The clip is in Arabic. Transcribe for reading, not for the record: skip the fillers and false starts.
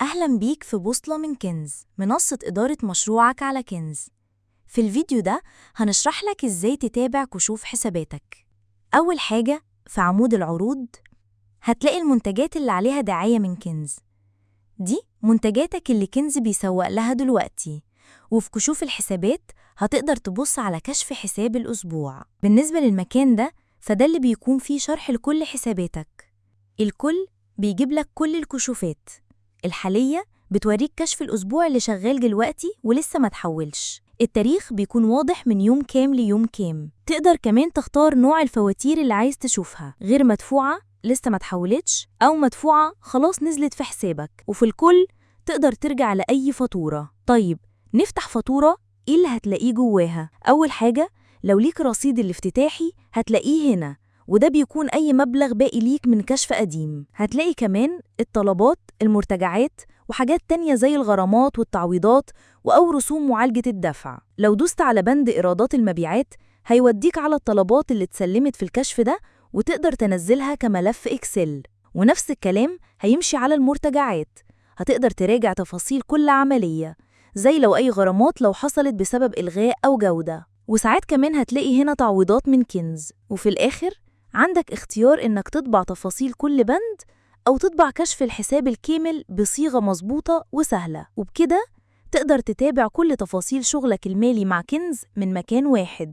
أهلاً بيك في بوصلة من كنز، منصة إدارة مشروعك على كنز. في الفيديو ده هنشرح لك إزاي تتابع كشوف حساباتك. أول حاجة في عمود العروض هتلاقي المنتجات اللي عليها دعاية من كنز. دي منتجاتك اللي كنز بيسوق لها دلوقتي. وفي كشوف الحسابات هتقدر تبص على كشف حساب الأسبوع. بالنسبة للمكان ده فده اللي بيكون فيه شرح لكل حساباتك. الكل بيجيب لك كل الكشوفات. الحالية بتوريك كشف الأسبوع اللي شغال دلوقتي ولسه ما تحولش. التاريخ بيكون واضح من يوم كام ليوم كام. تقدر كمان تختار نوع الفواتير اللي عايز تشوفها، غير مدفوعة لسه ما تحولتش، أو مدفوعة خلاص نزلت في حسابك. وفي الكل تقدر ترجع لأي فاتورة. طيب نفتح فاتورة، إيه اللي هتلاقيه جواها؟ أول حاجة لو ليك رصيد الافتتاحي هتلاقيه هنا، وده بيكون أي مبلغ باقي ليك من كشف قديم. هتلاقي كمان الطلبات، المرتجعات، وحاجات تانية زي الغرامات والتعويضات أو رسوم معالجة الدفع. لو دوست على بند إيرادات المبيعات هيوديك على الطلبات اللي اتسلمت في الكشف ده، وتقدر تنزلها كملف إكسل. ونفس الكلام هيمشي على المرتجعات، هتقدر تراجع تفاصيل كل عملية، زي لو أي غرامات لو حصلت بسبب إلغاء أو جودة. وساعات كمان هتلاقي هنا تعويضات من كنز. وفي الآخر عندك اختيار إنك تطبع تفاصيل كل بند أو تطبع كشف الحساب الكامل بصيغة مظبوطة وسهلة. وبكده تقدر تتابع كل تفاصيل شغلك المالي مع كنز من مكان واحد.